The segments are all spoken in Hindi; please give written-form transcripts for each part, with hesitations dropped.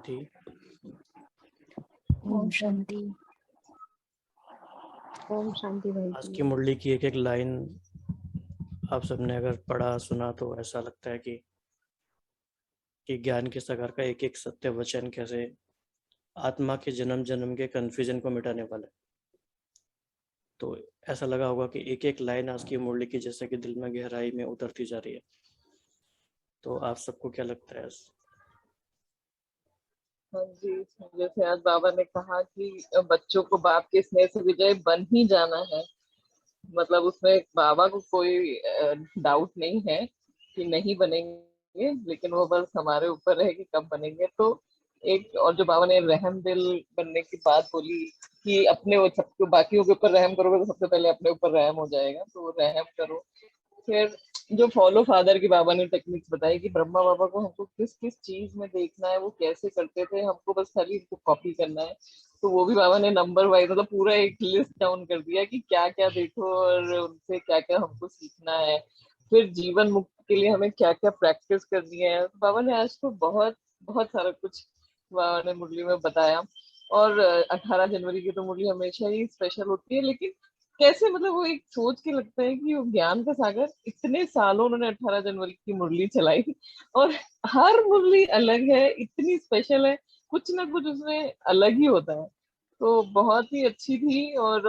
शांति। ओम शांति। ओम शांति भाई आज जी। की मुरली की एक एक लाइन आप सबने अगर पढ़ा सुना तो ऐसा लगता है कि ज्ञान के सागर का एक एक सत्य वचन कैसे आत्मा के जन्म जन्म के कन्फ्यूजन को मिटाने वाला है। तो ऐसा लगा होगा कि एक एक लाइन आज की मुरली की जैसे कि दिल में गहराई में उतरती जा रही है। तो आप सबको क्या लगता है? हाँ जी, जैसे आज बाबा ने कहा कि बच्चों को बाप के स्नेह से विजय बन ही जाना है। मतलब उसमें बाबा को कोई डाउट नहीं है कि नहीं बनेंगे, लेकिन वो बस हमारे ऊपर है कि कब बनेंगे। तो एक और जो बाबा ने रहम दिल बनने की बात बोली कि अपने वो सबको बाकियों के ऊपर रहम करोगे तो सबसे पहले अपने ऊपर रहम हो जाएगा, तो रहम करो। फिर जो फॉलो फादर की बाबा ने टेक्निक्स बताई कि ब्रह्मा बाबा को हमको किस किस चीज में देखना है, वो कैसे करते थे, हमको बस खाली इसको कॉपी करना है। तो वो भी बाबा ने नंबर वाइज मतलब पूरा एक लिस्ट डाउन कर दिया कि क्या क्या देखो और उनसे क्या क्या हमको सीखना है। फिर जीवन मुक्ति के लिए हमें क्या क्या प्रैक्टिस करनी है। तो बाबा ने आज तो बहुत बहुत सारा कुछ बाबा ने मुरली में बताया। और 18 जनवरी की तो मुरली हमेशा ही स्पेशल होती है, लेकिन कैसे मतलब वो एक सोच के लगता है कि वो ज्ञान का सागर इतने सालों उन्होंने 18 जनवरी की मुरली चलाई और हर मुरली अलग है, इतनी स्पेशल है, कुछ ना कुछ उसमें अलग ही होता है। तो बहुत ही अच्छी थी। और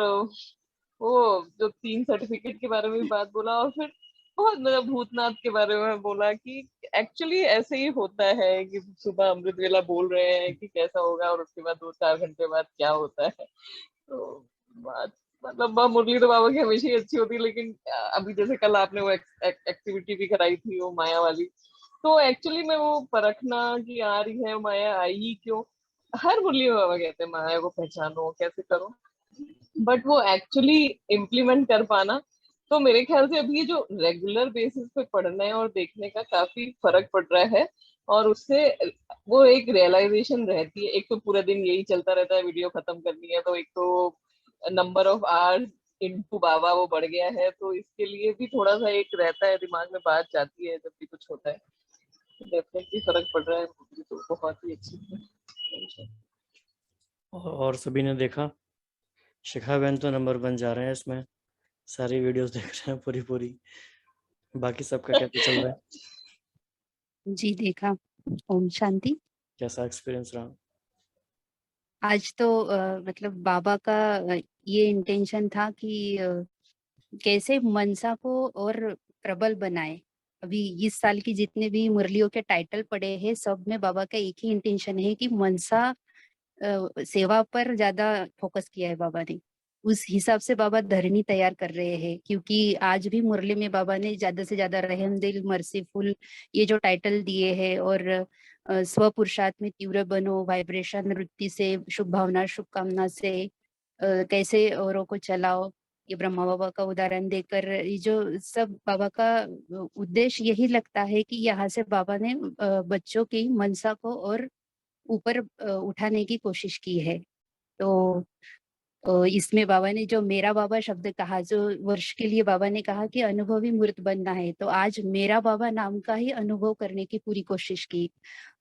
वो जो 3 सर्टिफिकेट के बारे में भी बात बोला, और फिर बहुत मतलब भूतनाथ के बारे में बोला कि एक्चुअली ऐसे ही होता है कि सुबह अमृत वेला बोल रहे हैं कि कैसा होगा और उसके बाद 2-4 घंटे बाद क्या होता है। तो बात मतलब मुरली तो बाबा की हमेशा ही अच्छी होती है, लेकिन अभी जैसे कल आपने वो एक्टिविटी भी कराई थी वो माया वाली, तो एक्चुअली में वो परखना कि आ रही है माया, आई ही क्यों। हर मुरली में बाबा कहते हैं माया को पहचानो, कैसे करो, बट वो एक्चुअली इम्प्लीमेंट कर पाना। तो मेरे ख्याल से अभी ये जो रेगुलर बेसिस पे पढ़ने और देखने का काफी फर्क पड़ रहा है। और उससे वो एक रियलाइजेशन रहती है। एक तो पूरा दिन यही चलता रहता है, वीडियो खत्म करनी है, तो एक तो नंबर ऑफ आवर्स इनटू बाबा वो बढ़ गया है, तो इसके लिए भी थोड़ा सा एक रहता है, दिमाग में बात जाती है जब भी कुछ होता है। तो डेफिनेटली फर्क पड़ रहा है, तो बहुत ही अच्छी है। और सभी ने देखा शिखा बहन तो नंबर 1 जा रहे हैं इसमें, सारी वीडियोस देख रहे हैं पूरी पूरी। बाकी सबका कैसे चल रहा है? जी देखा। ओम शांति। कैसा एक्सपीरियंस रहा? आज तो मतलब बाबा का ये इंटेंशन था कि कैसे मनसा को और प्रबल बनाए। अभी इस साल की जितने भी मुरलियों के टाइटल पड़े हैं, सब में बाबा का एक ही इंटेंशन है कि मनसा सेवा पर ज्यादा फोकस किया है बाबा ने। उस हिसाब से बाबा धरनी तैयार कर रहे हैं, क्योंकि आज भी मुरली में बाबा ने ज्यादा से ज्यादा रहम दिल, मर्सीफुल, ये जो टाइटल दिए हैं, और स्व पुरुषार्थ में तीव्र बनो, वाइब्रेशन वृत्ति से, शुभ भावना शुभकामना से कैसे औरों को चलाओ, ये ब्रह्मा बाबा का उदाहरण देकर, ये जो सब बाबा का उद्देश्य यही लगता है कि यहाँ से बाबा ने बच्चों की मनसा को और ऊपर उठाने की कोशिश की है। तो इसमें बाबा ने जो मेरा बाबा शब्द कहा, जो वर्ष के लिए बाबा ने कहा कि अनुभवी मूर्त बनना है, तो आज मेरा बाबा नाम का ही अनुभव करने की पूरी कोशिश की।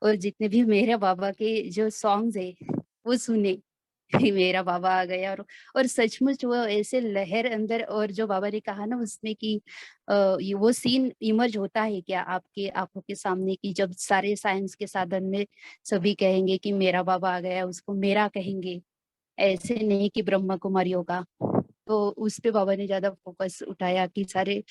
और जितने भी मेरे बाबा के जो सॉन्ग्स है वो सुने कि मेरा बाबा आ गया। और सचमुच वो ऐसे लहर अंदर, और जो बाबा ने कहा ना उसमें कि वो सीन इमर्ज होता है क्या आपके आंखों के सामने, की जब सारे साइंस के साधन में सभी कहेंगे कि मेरा बाबा आ गया, उसको मेरा कहेंगे, ऐसे नहीं कि ब्रह्मा कुमारियों का। तो उस पे बाबा ने ज्यादा फोकस उठाया कि सारे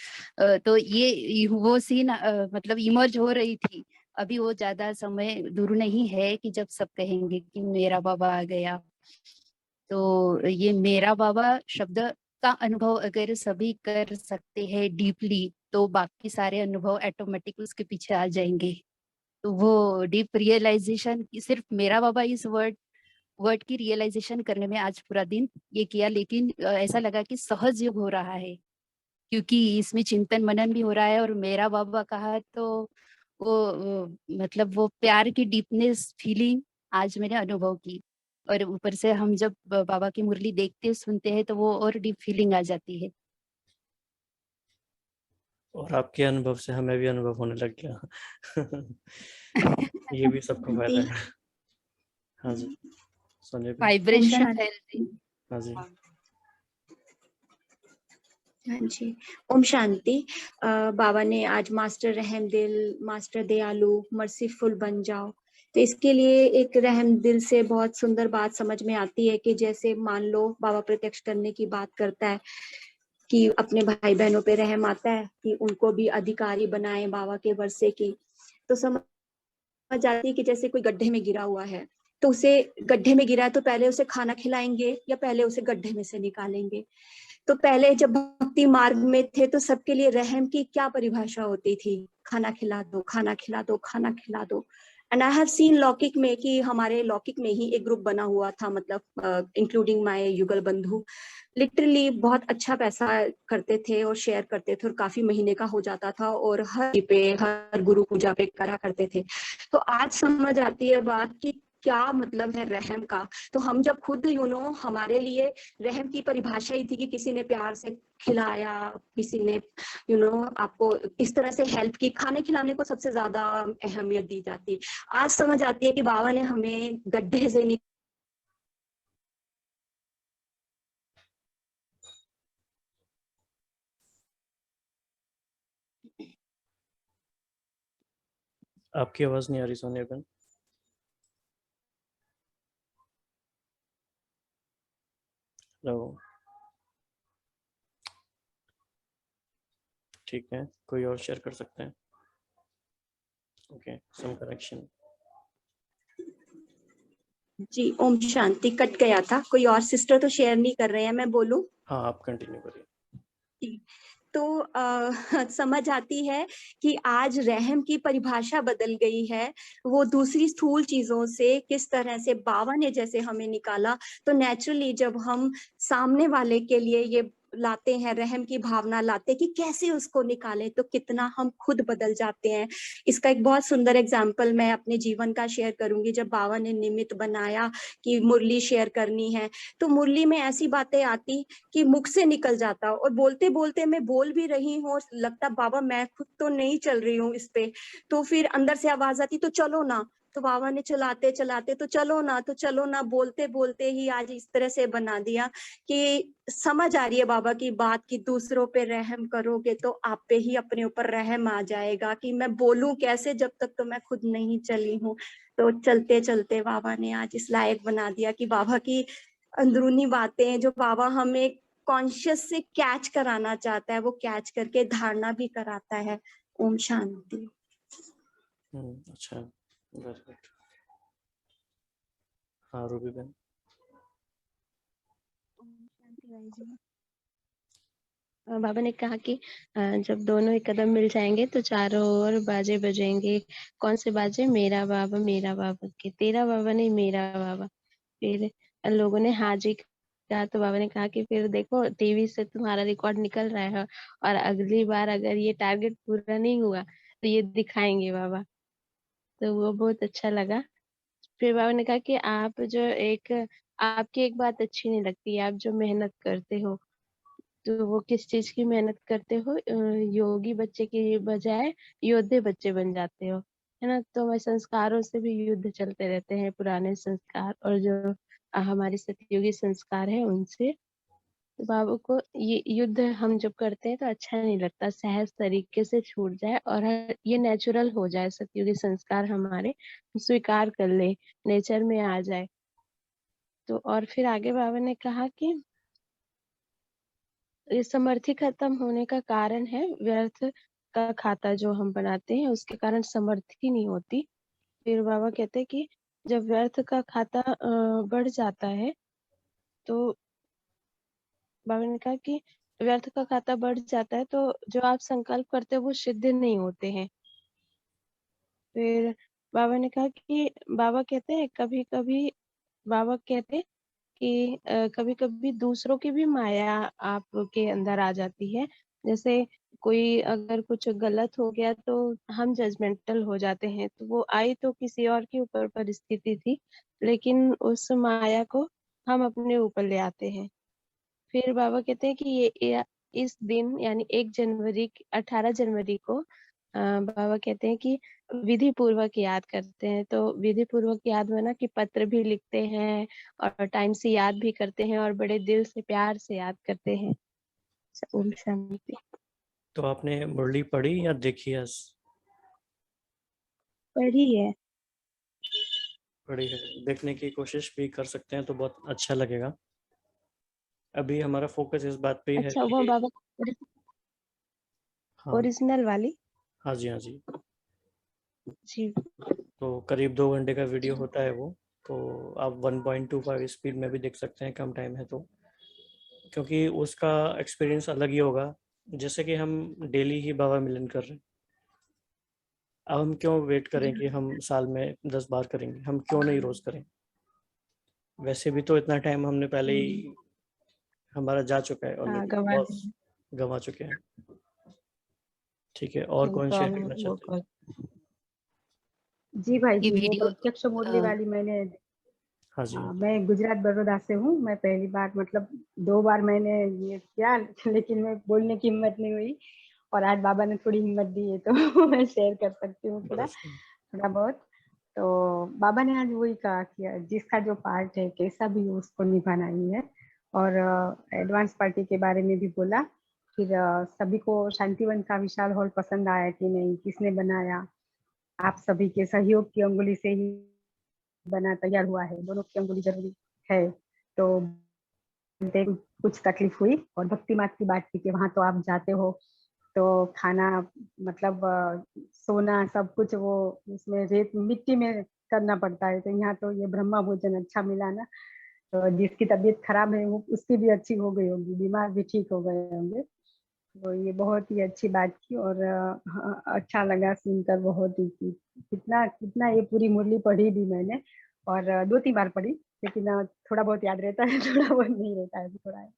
तो ये वो सीन मतलब इमर्ज हो रही थी। अभी वो ज्यादा समय दूर नहीं है कि जब सब कहेंगे कि मेरा बाबा आ गया। तो ये मेरा बाबा शब्द का अनुभव अगर सभी कर सकते हैं डीपली, तो बाकी सारे अनुभव ऑटोमेटिक उसके पीछे आ जाएंगे। तो वो डीप रियलाइजेशन, सिर्फ मेरा बाबा इस वर्ड वर्ड की रियलाइजेशन करने में आज पूरा दिन ये किया। लेकिन ऐसा लगा कि सहज योग हो रहा है, क्योंकि इसमें चिंतन मनन भी हो रहा है। और मेरा बाबा कहा तो मतलब वो प्यार की डीपनेस फीलिंग आज मैंने अनुभव की। और ऊपर से हम जब बाबा की मुरली देखते सुनते हैं तो वो और डीप फीलिंग आ जाती है। और आपके अनुभव से हमें भी अनुभव होने लग गया। ये भी सबको फायदा है। हाँ जी, सोनिया बहन। वाइब्रेशन शांति। हेल्दी। हाँ जी। हाँ जी, ओम शांति। बाबा ने आज मास्टर रहम दिल, मास्टर दयालु, मर्सीफुल बन जाओ, तो इसके लिए एक रहम दिल से बहुत सुंदर बात समझ में आती है कि जैसे मान लो बाबा प्रत्यक्ष करने की बात करता है कि अपने भाई बहनों पे रहम आता है कि उनको भी अधिकारी बनाए बाबा के वर्षे की, तो समझ जाती है कि जैसे कोई गड्ढे में गिरा हुआ है, तो उसे गड्ढे में गिरा है तो पहले उसे खाना खिलाएंगे या पहले उसे गड्ढे में से निकालेंगे। तो पहले जब भक्ति मार्ग में थे तो सबके लिए रहम की क्या परिभाषा होती थी, खाना खिला दो, खाना खिला दो, खाना खिला दो। एंड आई हैव सीन लौकिक में कि हमारे लौकिक में ही एक ग्रुप बना हुआ था, मतलब इंक्लूडिंग माय युगल बंधु, लिटरली बहुत अच्छा पैसा करते थे और शेयर करते थे और काफी महीने का हो जाता था और हर गुरु पूजा पे करा करते थे। तो आज समझ आती है बात कि क्या मतलब है रहम का। तो हम जब खुद हमारे लिए रहम की परिभाषा ही थी कि किसी ने प्यार से खिलाया, किसी ने आपको इस तरह से हेल्प की, खाने खिलाने को सबसे ज्यादा अहमियत दी जाती है। आज समझ आती है कि बाबा ने हमें गड्ढे से आपकी आवाज नहीं आ रही सोनिया बहन। हेलो, ठीक है, कोई और शेयर कर सकते हैं? Okay, some connection. जी ओम शांति, कट गया था। कोई और सिस्टर तो शेयर नहीं कर रहे हैं, मैं बोलूं? हाँ, आप कंटिन्यू करिए। तो समझ आती है कि आज रहम की परिभाषा बदल गई है। वो दूसरी स्थूल चीजों से किस तरह से बाबा ने जैसे हमें निकाला, तो नेचुरली जब हम सामने वाले के लिए ये लाते हैं, रहम की भावना लाते कि कैसे उसको निकालें, तो कितना हम खुद बदल जाते हैं। इसका एक बहुत सुंदर एग्जाम्पल मैं अपने जीवन का शेयर करूंगी। जब बाबा ने निमित्त बनाया कि मुरली शेयर करनी है, तो मुरली में ऐसी बातें आती कि मुख से निकल जाता और बोलते बोलते मैं बोल भी रही हूँ और लगता बाबा मैं खुद तो नहीं चल रही हूँ इस पे, तो फिर अंदर से आवाज आती तो चलो ना, तो बाबा ने चलाते चलाते तो चलो ना, तो चलो ना बोलते बोलते ही आज इस तरह से बना दिया कि समझ आ रही है बाबा की बात कि दूसरों पे रहम करोगे तो आप पे ही अपने ऊपर रहम आ जाएगा कि मैं बोलूं कैसे जब तक तो मैं खुद नहीं चली हूँ। तो चलते चलते बाबा ने आज इस लायक बना दिया कि बाबा की अंदरूनी बातें जो बाबा हमें कॉन्शियस से कैच कराना चाहता है, वो कैच करके धारणा भी कराता है। ओम शांति। अच्छा, वेरी गुड। हाँ, रूबी बहन। बाबा ने कहा कि जब दोनों एक कदम मिल जाएंगे तो चारों ओर बाजे बजेंगे। कौन से बाजे? मेरा बाबा के, तेरा बाबा नहीं मेरा बाबा। फिर लोगों ने हाँ जी कहा तो बाबा ने कहा कि फिर देखो टीवी से तुम्हारा रिकॉर्ड निकल रहा है और अगली बार अगर ये टारगेट पूरा नहीं हुआ तो ये दिखाएंगे बाबा। तो वो बहुत अच्छा लगा। फिर बाबा ने कहा कि आपकी एक बात अच्छी नहीं लगती, आप जो मेहनत करते हो, तो वो किस चीज की मेहनत करते हो? योगी बच्चे की बजाय योद्धे बच्चे बन जाते हो, है ना। तो हमारे संस्कारों से भी युद्ध चलते रहते हैं, पुराने संस्कार और जो हमारे सतयुगी संस्कार है उनसे। तो बाबा को ये युद्ध हम जब करते हैं तो अच्छा नहीं लगता, सहज तरीके से छूट जाए और ये नेचुरल हो जाए, सतयुगी संस्कार हमारे स्वीकार कर ले, नेचर में आ जाए। तो और फिर आगे बाबा ने कहा कि ये समर्थी खत्म होने का कारण है व्यर्थ का खाता जो हम बनाते हैं, उसके कारण समर्थी नहीं होती। फिर बाबा कहते हैं कि जब व्यर्थ का खाता बढ़ जाता है तो बाबा ने कहा कि व्यर्थ का खाता बढ़ जाता है तो जो आप संकल्प करते हो वो सिद्ध नहीं होते हैं। फिर बाबा ने कहा कि बाबा कहते हैं कभी कभी, बाबा कहते हैं कि कभी कभी दूसरों की भी माया आपके अंदर आ जाती है। जैसे कोई अगर कुछ गलत हो गया तो हम जजमेंटल हो जाते हैं, तो वो आई तो किसी और के ऊपर परिस्थिति थी, लेकिन उस माया को हम अपने ऊपर ले आते हैं। फिर बाबा कहते हैं कि इस दिन यानी 18 जनवरी को बाबा कहते हैं कि विधि पूर्वक याद करते हैं, तो विधि पूर्वक याद में ना कि पत्र भी लिखते हैं और टाइम से याद भी करते हैं और बड़े दिल से प्यार से याद करते हैं। ओम शांति। तो आपने मुरली पढ़ी या देखी है? पढ़ी है। पढ़ी है, देखने की कोशिश भी कर सकते हैं तो बहुत अच्छा लगेगा। अभी हमारा फोकस इस बात पे ही है अच्छा, वो कि बाबा हाँ ओरिजिनल वाली? हाँ जी, हाँ जी। जी। तो करीब 2 घंटे का वीडियो होता है वो, तो आप 1.25 स्पीड में भी देख सकते हैं, कम टाइम है तो, क्योंकि उसका एक्सपीरियंस अलग ही होगा। जैसे कि हम डेली ही बाबा मिलन कर रहे हैं, अब हम क्यों वेट करें कि हम साल में 10 बार करेंगे, हम क्यों नहीं रोज करें? वैसे भी तो इतना टाइम हमने पहले ही हमारा जा चुका है हाँ, ऑलरेडी, गवा बहुत दिए। गंवा चुके हैं। ठीक है, और कौन तो शेयर हम करना वो चाहते हैं? कर जी भाई ये जी, वो वीडियो प्रत्यक्ष मुरली वाली मैंने हाँ जी, मैं गुजरात बड़ौदा से हूँ। मैं पहली बार मतलब 2 बार मैंने ये किया लेकिन मैं बोलने की हिम्मत नहीं हुई और आज बाबा ने थोड़ी हिम्मत दी है तो मैं शेयर कर सकती हूँ बहुत अच्छा। थोड़ा बहुत। तो बाबा ने आज वही कहा कि जिसका जो पार्ट है कैसा भी हो उसको निभाना ही है और एडवांस पार्टी के बारे में भी बोला। फिर सभी को शांतिवन का विशाल हॉल पसंद आया कि नहीं, किसने बनाया, आप सभी के सहयोग की अंगुली से ही बना तैयार हुआ है, दोनों की अंगुली जरूरी है। तो कुछ तकलीफ हुई और भक्ति मात की बात की कि वहां तो आप जाते हो तो खाना मतलब सोना सब कुछ वो उसमें रेत मिट्टी में करना पड़ता है, तो यहाँ तो ये ब्रह्मा भोजन अच्छा मिला ना। तो जिसकी तबीयत खराब है वो उसकी भी अच्छी हो गई होगी, बीमार भी ठीक हो गए होंगे। तो ये बहुत ही अच्छी बात की और हाँ, अच्छा लगा सुनकर बहुत ही कि कितना कितना ये पूरी मुरली पढ़ी भी मैंने और 2-3 बार पढ़ी, लेकिन थोड़ा बहुत याद रहता है थोड़ा बहुत नहीं रहता है, थोड़ा है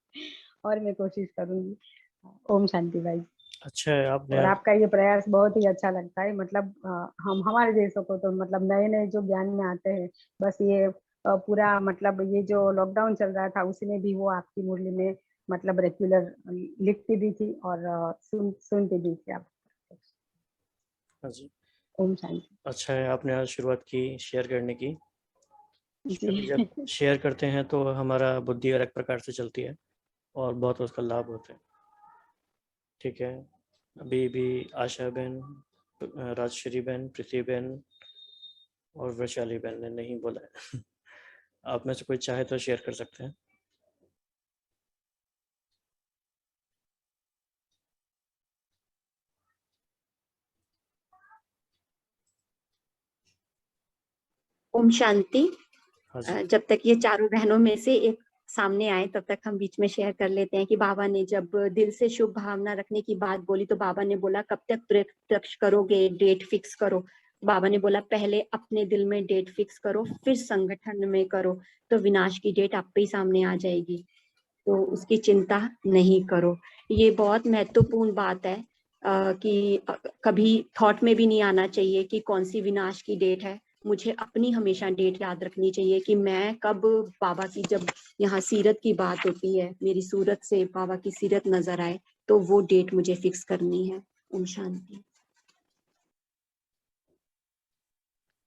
और मैं कोशिश करूंगी। ओम शांति भाई। अच्छा है, आपने और आज आपका ये प्रयास बहुत ही अच्छा लगता है, मतलब हम हमारे जैसों को तो मतलब नए नए जो ज्ञान में आते हैं, बस ये पूरा मतलब ये जो लॉकडाउन चल रहा था उसमें भी वो आपकी मुरली में मतलब रेगुलर लिखती भी थी और सुनती भी थी आप। हाँ जी, ओम शांति अच्छा है आपने आज शुरुआत की शेयर करने की। कभी जब जी। शेयर करते हैं तो हमारा बुद्धि अलग प्रकार से चलती है और बहुत उसका लाभ होता है। ठीक है, अभी भी आशा बहन, राजश्री बहन, प्रीति बहन और वैशाली बहन ने नहीं बोला है। आप में से कोई चाहे तो शेयर कर सकते हैं। ओम शांति। हाँ जी, जब तक ये चारों बहनों में से एक सामने आए तब तक हम बीच में शेयर कर लेते हैं कि बाबा ने जब दिल से शुभ भावना रखने की बात बोली तो बाबा ने बोला कब तक प्रत्यक्ष करोगे, डेट फिक्स करो। बाबा ने बोला पहले अपने दिल में डेट फिक्स करो फिर संगठन में करो, तो विनाश की डेट आप पे ही सामने आ जाएगी, तो उसकी चिंता नहीं करो। ये बहुत महत्वपूर्ण बात है कि कभी थॉट में भी नहीं आना चाहिए कि कौन सी विनाश की डेट है। मुझे अपनी हमेशा डेट याद रखनी चाहिए कि मैं कब बाबा की, जब यहाँ सीरत की बात होती है, मेरी सूरत से बाबा की सीरत नजर आए तो वो डेट मुझे फिक्स करनी है। ओम शांति।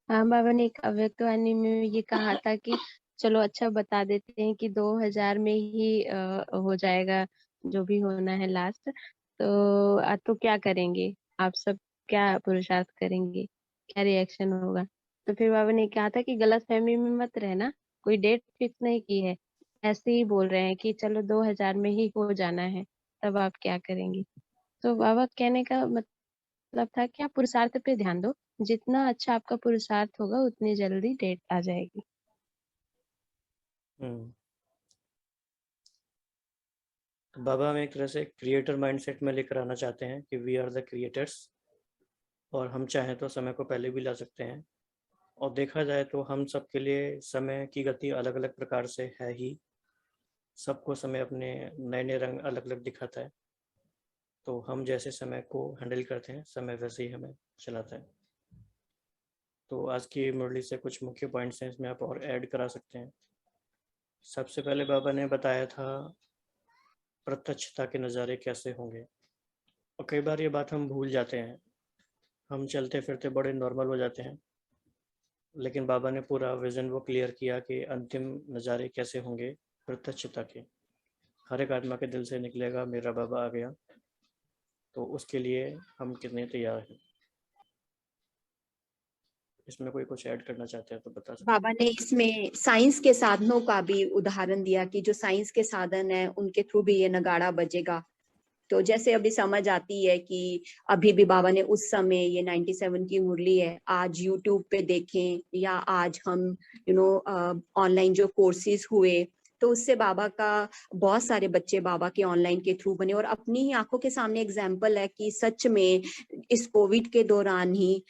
हाँ, बाबा ने एक अव्यक्तवाणी में ये कहा था कि चलो अच्छा बता देते हैं कि 2000 में ही हो जाएगा जो भी होना है लास्ट। तो क्या करेंगे आप सब, क्या पुरुषार्थ करेंगे, क्या रिएक्शन होगा? तो फिर बाबा ने कहा था कि गलत फहमी में मत रहना, कोई डेट फिक्स नहीं की है, ऐसे ही बोल रहे हैं कि चलो 2000 में ही हो जाना है, तब आप क्या करेंगे? तो बाबा कहने का मतलब था कि आप पुरुषार्थ पे ध्यान दो, जितना अच्छा आपका पुरुषार्थ होगा उतनी जल्दी डेट आ जाएगी। तो बाबा हम एक तरह से क्रिएटर माइंडसेट में लेकर आना चाहते हैं कि वी आर द क्रिएटर्स, और हम चाहें तो समय को पहले भी ला सकते हैं। और देखा जाए तो हम सबके लिए समय की गति अलग अलग प्रकार से है ही, सबको समय अपने नए नए रंग अलग अलग दिखाता है। तो हम जैसे समय को हैंडल करते हैं, समय वैसे ही हमें चलाता है। तो आज की मुरली से कुछ मुख्य पॉइंट्स हैं, इसमें आप और ऐड करा सकते हैं। सबसे पहले बाबा ने बताया था प्रत्यक्षता के नज़ारे कैसे होंगे, और कई बार ये बात हम भूल जाते हैं हम चलते फिरते बड़े नॉर्मल हो जाते हैं, लेकिन बाबा ने पूरा विजन वो क्लियर किया कि अंतिम नज़ारे कैसे होंगे प्रत्यक्षता के। हर एक आत्मा के दिल से निकलेगा मेरा बाबा आ गया। तो उसके लिए हम कितने तैयार हैं? इसमें कोई कुछ ऐड करना चाहते हैं तो बता सकते बाबा ने इसमें साइंस के साधनों का भी उदाहरण दिया कि जो साइंस के साधन है उनके थ्रू भी ये नगाड़ा बजेगा। तो जैसे अभी समझ आती है कि अभी भी बाबा ने उस समय, ये 97 की मुरली है, आज यूट्यूब पे देखें या आज हम ऑनलाइन जो कोर्सेज हुए तो उससे बाबा का बहुत सारे बच्चे बाबा के ऑनलाइन के थ्रू बने और अपनी ही आंखों के सामने एग्जाम्पल है कि सच में इस कोविड के दौरान ही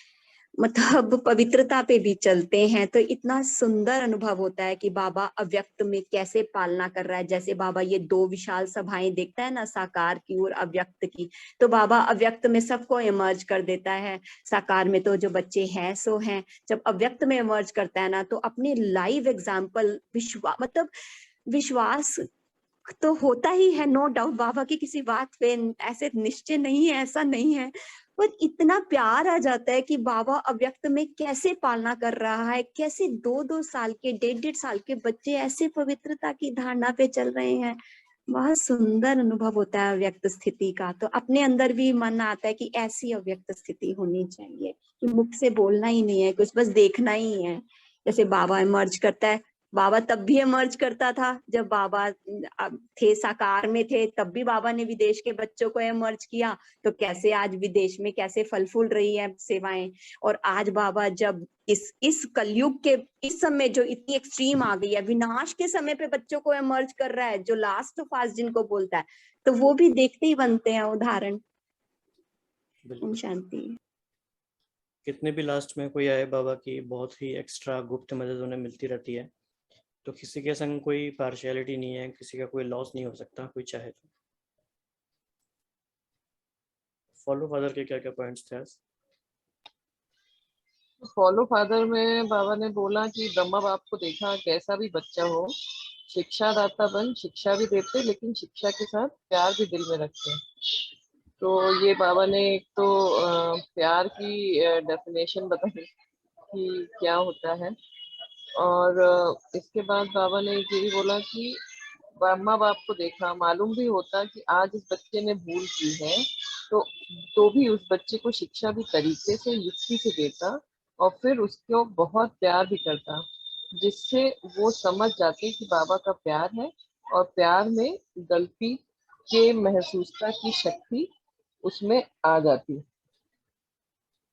मतलब पवित्रता पे भी चलते हैं। तो इतना सुंदर अनुभव होता है कि बाबा अव्यक्त में कैसे पालना कर रहा है। जैसे बाबा ये दो विशाल सभाएं देखता है ना, साकार की और अव्यक्त की, तो बाबा अव्यक्त में सबको इमर्ज कर देता है। साकार में तो जो बच्चे हैं सो हैं, जब अव्यक्त में इमर्ज करता है ना तो अपने लाइव एग्जाम्पल विश्वास तो होता ही है, नो डाउट। बाबा की किसी बात पे ऐसे निश्चय नहीं है, ऐसा नहीं है, पर इतना प्यार आ जाता है कि बाबा अव्यक्त में कैसे पालना कर रहा है, कैसे 2-2 साल के 1.5-1.5 साल के बच्चे ऐसे पवित्रता की धारणा पे चल रहे हैं। बहुत सुंदर अनुभव होता है अव्यक्त स्थिति का। तो अपने अंदर भी मन आता है कि ऐसी अव्यक्त स्थिति होनी चाहिए कि मुख से बोलना ही नहीं है कुछ, बस देखना ही है। जैसे बाबा इमर्ज करता है, बाबा तब भी इमर्ज करता था जब बाबा थे, साकार में थे, तब भी बाबा ने विदेश के बच्चों को इमर्ज किया। तो कैसे आज विदेश में कैसे फल फूल रही है सेवाएं। और आज बाबा जब इस कलयुग के इस समय जो इतनी एक्सट्रीम आ गई है, विनाश के समय पे बच्चों को इमर्ज कर रहा है, जो लास्ट फास्ट जिनको बोलता है, तो वो भी देखते ही बनते हैं उदाहरण। बिल्कुल। शांति। कितने भी लास्ट में कोई आए, बाबा की बहुत ही एक्स्ट्रा गुप्त मदद उन्हें मिलती रहती है। तो किसी के संग कोई पार्शियलिटी नहीं है, किसी का कोई लॉस नहीं हो सकता, कोई चाहे तो। फॉलो फादर के क्या क्या पॉइंट्स थे आज? फॉलो फादर में बाबा ने बोला कि ब्रह्मा बाप को देखा कैसा भी बच्चा हो, शिक्षादाता बन, शिक्षा भी देते लेकिन शिक्षा के साथ प्यार भी दिल में रखते। तो ये बाबा ने एक तो प्यार की डेफिनेशन बताई कि क्या होता है। और इसके बाद बाबा ने ये भी बोला कि ब्रह्मा बाप को देखा, मालूम भी होता कि आज इस बच्चे ने भूल की है तो भी उस बच्चे को शिक्षा भी तरीके से युक्ति से देता और फिर उसको बहुत प्यार भी करता, जिससे वो समझ जाते कि बाबा का प्यार है और प्यार में गलती के महसूसता की शक्ति उसमें आ जाती।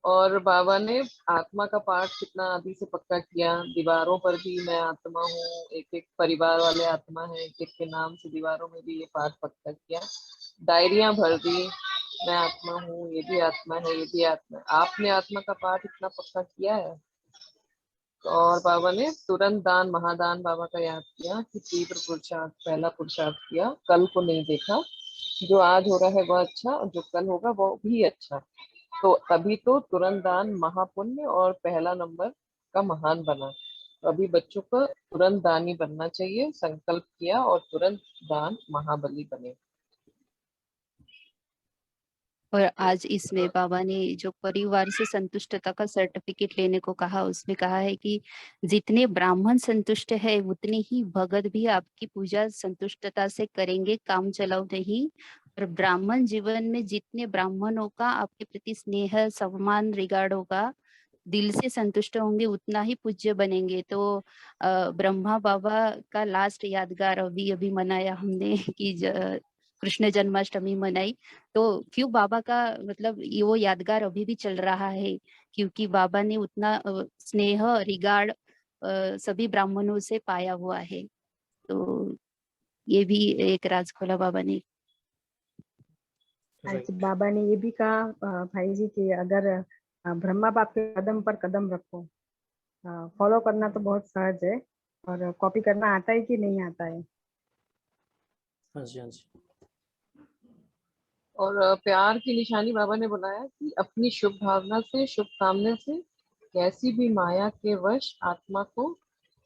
और बाबा ने आत्मा का पाठ कितना अभी से पक्का किया, दीवारों पर भी मैं आत्मा हूँ, एक एक परिवार वाले आत्मा है, एक एक के नाम से दीवारों में भी ये पाठ पक्का किया। डायरियां भर दी, मैं आत्मा हूँ, ये भी आत्मा है, ये भी आत्मा है। आपने आत्मा का पाठ इतना पक्का किया है। और बाबा ने तुरंत दान महादान बाबा का याद किया कि तीव्र पुरुषार्थ, पहला पुरुषार्थ किया, कल को नहीं देखा, जो आज हो रहा है वह अच्छा और जो कल होगा वो भी अच्छा। तो तभी तो तुरंत दान महापुण्य और पहला नंबर का महान बना। तो अभी बच्चों को तुरंत दानी बनना चाहिए, संकल्प किया और तुरंत दान महाबली बने। और आज इसमें बाबा ने जो परिवार से संतुष्टता का सर्टिफिकेट लेने को कहा, उसमें कहा है कि जितने ब्राह्मण संतुष्ट है उतने ही भगत भी आपकी पूजा संतुष्टता से करेंगे, काम चलाओ नहीं। और ब्राह्मण जीवन में जितने ब्राह्मणों का आपके प्रति स्नेह, सम्मान, रिगार्ड होगा, दिल से संतुष्ट होंगे, उतना ही पूज्य बनेंगे। तो ब्रह्मा बाबा का लास्ट यादगार अभी अभी मनाया हमने कि कृष्ण जन्माष्टमी मनाई। तो क्यों बाबा का मतलब ये वो यादगार अभी भी चल रहा है, क्योंकि बाबा ने उतना स्नेह, रिगार्ड सभी ब्राह्मणों से पाया हुआ है। तो ये भी एक राज खोला बाबा ने। आज बाबा ने ये भी कहा भाई जी कि अगर ब्रह्मा बाप के कदम पर कदम रखो, फॉलो करना तो बहुत सहज है और कॉपी करना आता है कि नहीं आता है। हाँ जी, हाँ जी। और प्यार की निशानी बाबा ने बनाया कि अपनी शुभ भावना से, शुभ कामना से कैसी भी माया के वश आत्मा को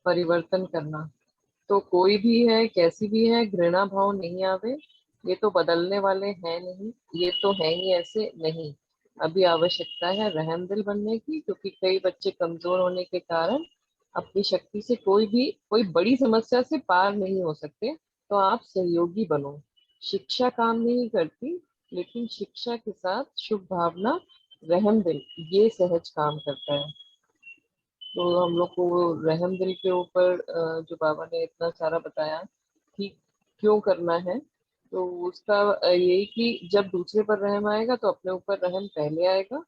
परिवर्तन करना। तो कोई भी है, कैसी भी है, घृणा भाव नहीं आवे, ये तो बदलने वाले हैं नहीं, ये तो है ही ऐसे नहीं, अभी आवश्यकता है रहम दिल बनने की, क्योंकि कई बच्चे कमजोर होने के कारण अपनी शक्ति से कोई बड़ी समस्या से पार नहीं हो सकते। तो आप सहयोगी बनो। शिक्षा काम नहीं करती, लेकिन शिक्षा के साथ शुभ भावना, रहम दिल, ये सहज काम करता है। तो हम लोग को रहम दिल के ऊपर जो बाबा ने इतना सारा बताया कि क्यों करना है, तो उसका यही कि जब दूसरे पर रहम आएगा तो अपने ऊपर रहम पहले आएगा।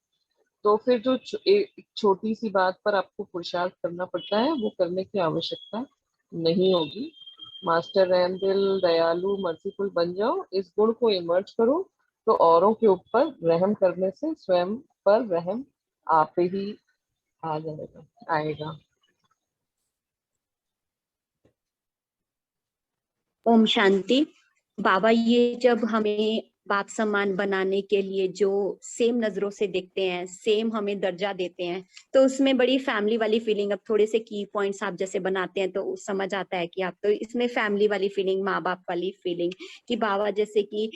तो फिर जो एक छोटी सी बात पर आपको पुरुषार्थ करना पड़ता है, वो करने की आवश्यकता नहीं होगी। मास्टर रहम दिल, दयालु, मर्सीफुल बन जाओ, इस गुण को इमर्ज करो, तो औरों के ऊपर रहम करने से स्वयं पर रहम आप ही आ जाएगा, आएगा। ओम शांति। बाबा ये जब हमें बाप समान बनाने के लिए जो सेम नजरों से देखते हैं, सेम हमें दर्जा देते हैं, तो उसमें बड़ी फैमिली वाली फीलिंग, अब थोड़े से की पॉइंट्स आप जैसे बनाते हैं तो समझ आता है कि आप तो इसमें फैमिली वाली फीलिंग, माँ बाप वाली फीलिंग, कि बाबा जैसे कि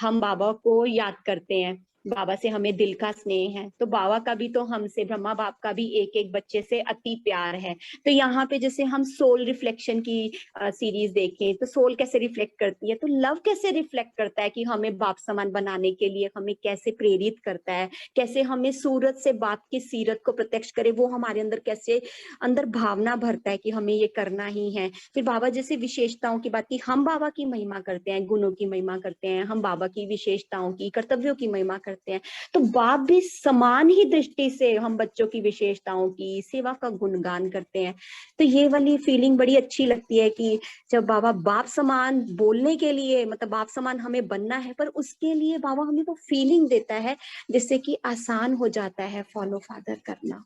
हम बाबा को याद करते हैं, बाबा से हमें दिल का स्नेह है, तो बाबा का भी तो हमसे, ब्रह्मा बाप का भी एक एक बच्चे से अति प्यार है। तो यहाँ पे जैसे हम सोल रिफ्लेक्शन की सीरीज देखें तो सोल कैसे रिफ्लेक्ट करती है, तो लव कैसे रिफ्लेक्ट करता है कि हमें बाप समान बनाने के लिए हमें कैसे प्रेरित करता है, कैसे हमें सूरत से बाप की सीरत को प्रत्यक्ष करे, वो हमारे अंदर कैसे अंदर भावना भरता है कि हमें ये करना ही है। फिर बाबा जैसे विशेषताओं की बात की, हम बाबा की महिमा करते हैं, गुणों की महिमा करते हैं, हम बाबा की विशेषताओं की, कर्तव्यों की महिमा करते हैं, तो बाप भी समान ही दृष्टि से हम बच्चों की विशेषताओं की सेवा का गुणगान करते हैं। तो ये वाली फीलिंग बड़ी अच्छी लगती है कि जब बाबा बाप समान बोलने के लिए, मतलब बाप समान हमें बनना है, पर उसके लिए बाबा हमें वो फीलिंग देता है जिससे कि आसान हो जाता है फॉलो फादर करना।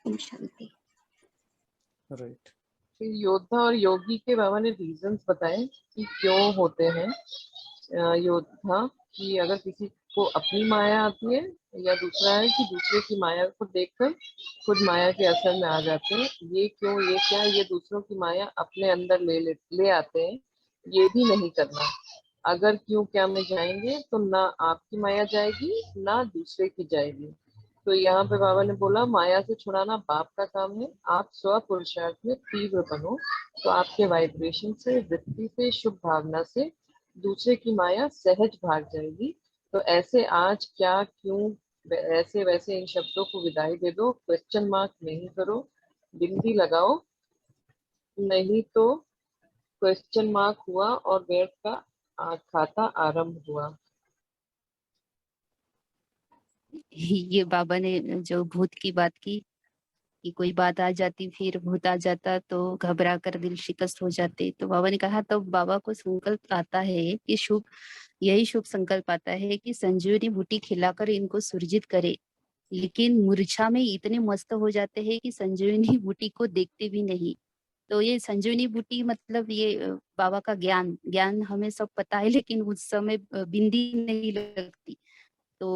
ओम शांति। राइट। फिर योद्धा और योगी के बाबा ने रीजंस बताए कि क्यों होते हैं योद्धा, कि अगर किसी को अपनी माया आती है, या दूसरा है कि दूसरे की माया को देखकर खुद माया के असर में आ जाते हैं। ये क्यों, ये क्या, ये दूसरों की माया अपने अंदर ले आते हैं, ये भी नहीं करना। अगर क्यों क्या में जाएंगे तो ना आपकी माया जाएगी ना दूसरे की जाएगी। तो यहाँ पे बाबा ने बोला माया से छुड़ाना बाप का काम है, आप स्व पुरुषार्थ में तीव्र बनो, तो आपके वाइब्रेशन से, वृत्ति से, शुभ भावना से दूसरे की माया सहज भाग जाएगी। तो ऐसे आज क्या क्यों ऐसे वैसे इन शब्दों को विदाई दे दो, क्वेश्चन मार्क नहीं करो, बिंदी लगाओ, नहीं तो क्वेश्चन मार्क हुआ और व्यर्थ का खाता आरंभ हुआ। ये बाबा ने जो भूत की बात की कि कोई बात आ जाती फिर भूत आ जाता तो घबरा कर दिल शिकस्त हो जाते, तो बाबा ने कहा तो बाबा को संकल्प आता है कि यही शुभ संकल्प आता है कि संजीवनी बूटी खिलाकर इनको सुरजित करे, लेकिन मूर्छा में इतने मस्त हो जाते हैं कि संजीवनी बूटी को देखते भी नहीं। तो ये संजीवनी बूटी मतलब ये बाबा का ज्ञान ज्ञान हमें सब पता है, लेकिन उस समय बिंदी नहीं लगती। तो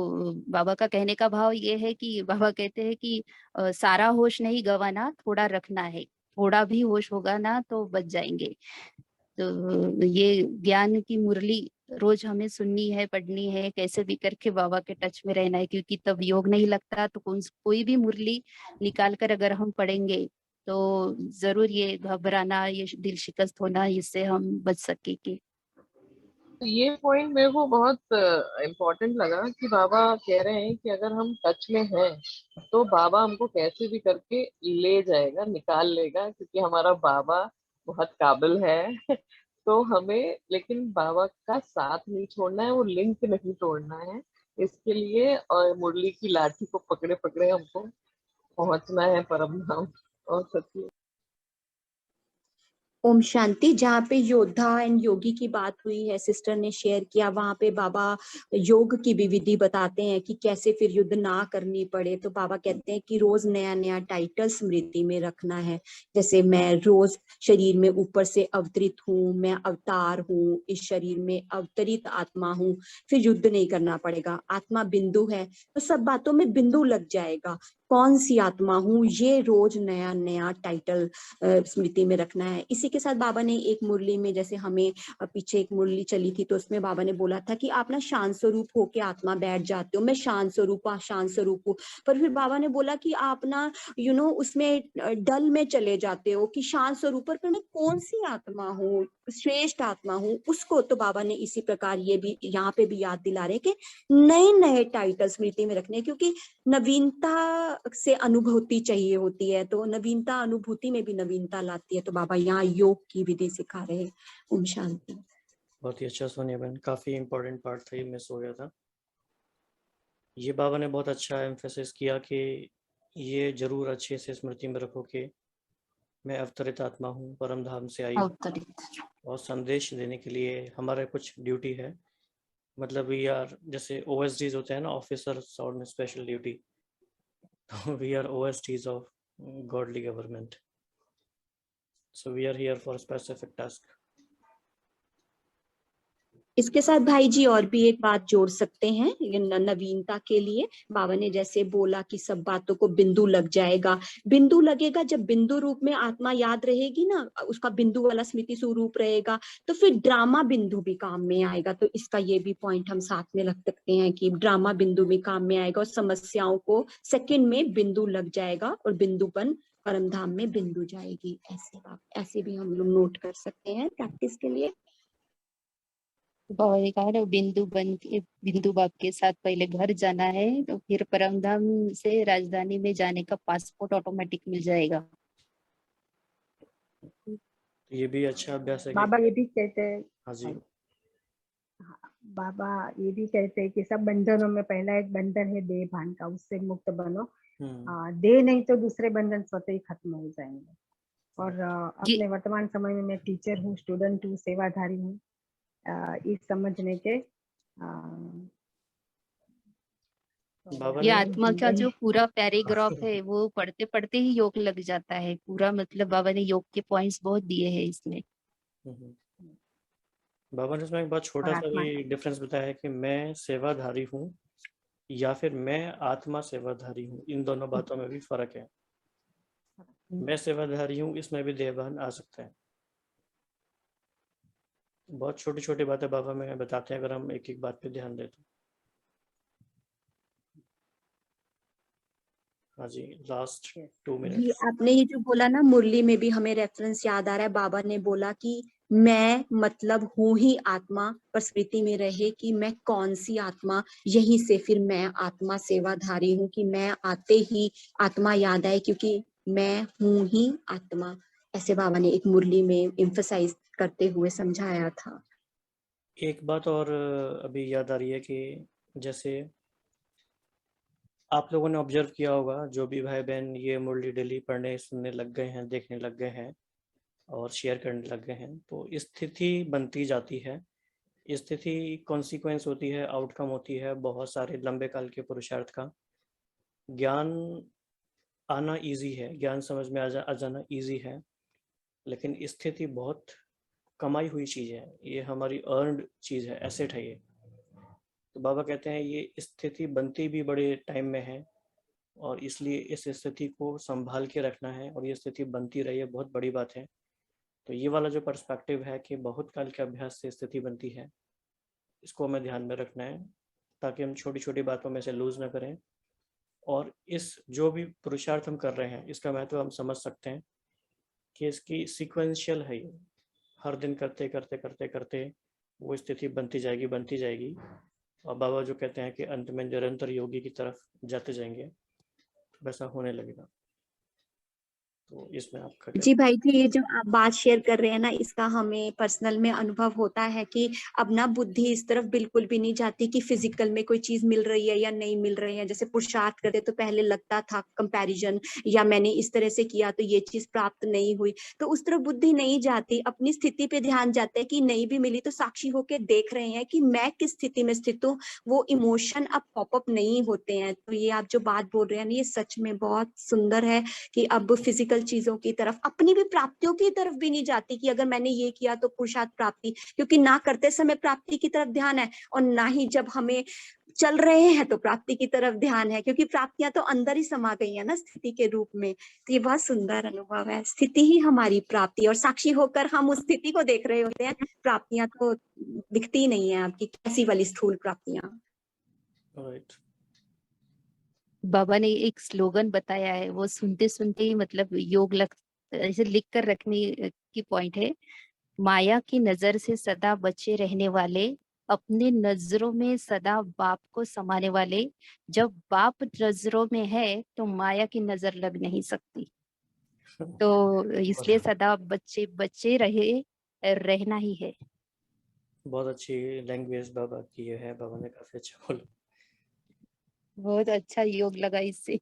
बाबा का कहने का भाव ये है कि बाबा कहते हैं कि सारा होश नहीं गंवाना, थोड़ा रखना है, थोड़ा भी होश होगा ना तो बच जाएंगे। तो ये ज्ञान की मुरली रोज हमें सुननी है, पढ़नी है, कैसे भी करके बाबा के टच में रहना है, क्योंकि तब योग नहीं लगता। तो कोई भी मुरली निकाल कर अगर हम पढ़ेंगे तो जरूर ये घबराना, ये दिल शिकस्त होना, इससे हम बच सकेंगे। तो ये पॉइंट मेरे को बहुत इम्पोर्टेंट लगा कि बाबा कह रहे हैं कि अगर हम टच में हैं तो बाबा हमको कैसे भी करके ले जाएगा, निकाल लेगा, क्योंकि हमारा बाबा बहुत काबिल है। तो हमें लेकिन बाबा का साथ नहीं छोड़ना है, वो लिंक नहीं तोड़ना है। इसके लिए और मुरली की लाठी को पकड़े पकड़े हमको पहुंचना है परम धाम और सत्य। ओम शांति। जहाँ पे योद्धा एंड योगी की बात हुई है, सिस्टर ने शेयर किया, वहां पे बाबा योग की भी विधि बताते हैं कि कैसे फिर युद्ध ना करनी पड़े। तो बाबा कहते हैं कि रोज नया नया टाइटल स्मृति में रखना है, जैसे मैं रोज शरीर में ऊपर से अवतरित हूँ, मैं अवतार हूँ, इस शरीर में अवतरित आत्मा हूँ। फिर युद्ध नहीं करना पड़ेगा, आत्मा बिंदु है तो सब बातों में बिंदु लग जाएगा, कौन सी आत्मा हूँ, ये रोज नया नया टाइटल स्मृति में रखना है। इसी के साथ बाबा ने एक मुरली में, जैसे हमें पीछे एक मुरली चली थी तो उसमें बाबा ने बोला था कि आप ना शांत स्वरूप होके आत्मा बैठ जाते हो, मैं शांत स्वरूप हूँ। पर फिर बाबा ने बोला कि आप ना उसमें डल में चले जाते हो कि शांत स्वरूप, पर मैं कौन सी आत्मा हूँ, श्रेष्ठ आत्मा हूँ उसको। तो बाबा ने इसी प्रकार ये भी यहाँ पे भी याद दिला रहे कि नए नए टाइटल स्मृति में रखने, क्योंकि नवीनता से अनुभूति चाहिए होती है, तो नवीनता अनुभूति में भी नवीनता लाती है। तो बाबा यहाँ योग की विधि सिखा रहे हैं। ओम शांति। बहुत ही अच्छा सोनिया बहन, काफ़ी इम्पोर्टेंट पार्ट था, ये मिस हो गया था। ये बाबा ने बहुत अच्छा एम्फेसिस किया कि ये जरूर अच्छे से स्मृति में रखो कि मैं अवतरित आत्मा हूँ, परम धाम से आई हूँ, अवतरित। और संदेश देने के लिए हमारा कुछ ड्यूटी है। मतलब वी आर, जैसे OSDs होते हैं ना, ऑफिसर्स ऑन स्पेशल ड्यूटी, तो we are OSDs of godly government, so we are here for specific task. इसके साथ भाई जी और भी एक बात जोड़ सकते हैं ये नवीनता के लिए। बाबा ने जैसे बोला कि सब बातों को बिंदु लग जाएगा, बिंदु लगेगा जब बिंदु रूप में आत्मा याद रहेगी ना, उसका बिंदु वाला स्मृति स्वरूप रहेगा, तो फिर ड्रामा बिंदु भी काम में आएगा। तो इसका ये भी पॉइंट हम साथ में रख सकते हैं कि ड्रामा बिंदु भी काम में आएगा और समस्याओं को सेकंड में बिंदु लग जाएगा और बिंदुपन परम धाम में बिंदु जाएगी। ऐसे भी हम लोग नोट कर सकते हैं प्रैक्टिस के लिए। बाबा ने कहा ना, बिंदु बाप के साथ पहले घर जाना है, तो फिर परमधाम से राजधानी में जाने का पासपोर्ट ऑटोमेटिक मिल जाएगा। ये भी अच्छा अभ्यास है कि बाबा ये भी कहते हैं, हाँ जी, बाबा ये भी कहते हैं कि सब बंधनों में पहला एक बंधन है देह भान का, उससे मुक्त बनो। देह नहीं तो दूसरे बंधन स्वतः ही खत्म हो जाएंगे। और अपने वर्तमान समय में मैं टीचर हूँ, स्टूडेंट हूँ, सेवाधारी हूँ, इस समझने के ये आत्मा का जो पूरा पैराग्राफ है वो पढ़ते पढ़ते ही योग लग जाता है पूरा। मतलब बाबा ने योग के पॉइंट्स बहुत दिए हैं इसमें। बाबा ने इसमें एक बहुत छोटा सा भी डिफरेंस बताया है कि मैं सेवाधारी हूँ या फिर मैं आत्मा सेवाधारी हूँ, इन दोनों बातों में भी फर्क है। मैं सेवाधारी हूँ, इसमें भी देहभान आ सकता है। बहुत छोटी छोटी बातें बाबा में बताते हैं, अगर हम एक एक बात पे ध्यान दें तो। हाँ जी, लास्ट 2 जी मिनट्स। आपने ये जो बोला ना, मुरली में भी हमें रेफरेंस याद आ रहा है। बाबा ने बोला कि मैं मतलब हूँ ही आत्मा, पर स्मृति में रहे कि मैं कौन सी आत्मा। यहीं से फिर मैं आत्मा सेवाधारी हूँ कि मैं आते ही आत्मा याद आए, क्योंकि मैं हूँ ही आत्मा। ऐसे बाबा ने एक मुरली में एम्फसाइज करते हुए समझाया था। एक बात और अभी याद आ रही है कि जैसे आप लोगों ने ऑब्जर्व किया होगा, जो भी भाई बहन ये मुरली डेली पढ़ने सुनने लग गए हैं, देखने लग गए हैं और शेयर करने लग गए हैं, तो स्थिति बनती जाती है। स्थिति कॉन्सिक्वेंस होती है, आउटकम होती है बहुत सारे लंबे काल के पुरुषार्थ का। ज्ञान आना इजी है, ज्ञान समझ में आ जाना इजी है, लेकिन स्थिति बहुत कमाई हुई चीज़ है, ये हमारी अर्नड चीज़ है, एसेट है ये। तो बाबा कहते हैं ये स्थिति बनती भी बड़े टाइम में है, और इसलिए इस स्थिति को संभाल के रखना है, और ये स्थिति बनती रही है, बहुत बड़ी बात है। तो ये वाला जो पर्सपेक्टिव है कि बहुत काल के अभ्यास से स्थिति बनती है, इसको हमें ध्यान में रखना है, ताकि हम छोटी छोटी बातों में से लूज ना करें। और इस जो भी पुरुषार्थ हम कर रहे हैं, इसका महत्व हम समझ सकते हैं कि इसकी सीक्वेंशियल है ये, हर दिन करते करते करते करते वो स्थिति बनती जाएगी। और बाबा जो कहते हैं कि अंत में निरंतर योगी की तरफ जाते जाएंगे, वैसा होने लगेगा। तो इसमें आपका जी भाई जी, ये जो आप बात शेयर कर रहे हैं ना, इसका हमें पर्सनल में अनुभव होता है कि अब ना बुद्धि इस तरफ बिल्कुल भी नहीं जाती कि फिजिकल में कोई चीज मिल रही है या नहीं मिल रही है। जैसे पुरुषार्थ करते तो पहले लगता था कंपैरिजन, या मैंने इस तरह से किया तो ये चीज प्राप्त नहीं हुई, तो उस तरफ बुद्धि नहीं जाती। अपनी स्थिति पे ध्यान जाता है कि नहीं भी मिली तो साक्षी होके देख रहे हैं कि मैं किस स्थिति में स्थित हूँ। वो इमोशन अब पॉपअप नहीं होते हैं। तो ये आप जो बात बोल रहे हैं ना, ये सच में बहुत सुंदर है कि अब फिजिकल चीजों की तरफ, अपनी भी प्राप्तियों की तरफ भी नहीं जाती कि अगर मैंने ये किया तो पुरुषार्थ प्राप्ति, क्योंकि ना करते समय प्राप्ति की तरफ ध्यान है, और ना ही जब हमें चल रहे हैं तो प्राप्ति की तरफ ध्यान है, क्योंकि प्राप्तियां तो अंदर ही समा गई है ना स्थिति के रूप में। तो ये बहुत सुंदर अनुभव है, स्थिति ही हमारी प्राप्ति, और साक्षी होकर हम उस स्थिति को देख रहे होते हैं, प्राप्तियां तो दिखती नहीं है आपकी कैसी वाली स्थूल प्राप्तियां। राइट। बाबा ने एक स्लोगन बताया है, वो सुनते सुनते ही मतलब योग लग, ऐसे लिख कर रखने की पॉइंट है। माया की नजर से सदा बचे रहने वाले, अपने नजरों में सदा बाप को समाने वाले, जब बाप नजरों में है तो माया की नजर लग नहीं सकती। तो इसलिए सदा बच्चे बच्चे रहना ही है। बहुत अच्छी लैंग्वेज बाबा की ये है, बाबा ने काफी अच्छा बोला। बहुत अच्छा योग लगा इससे।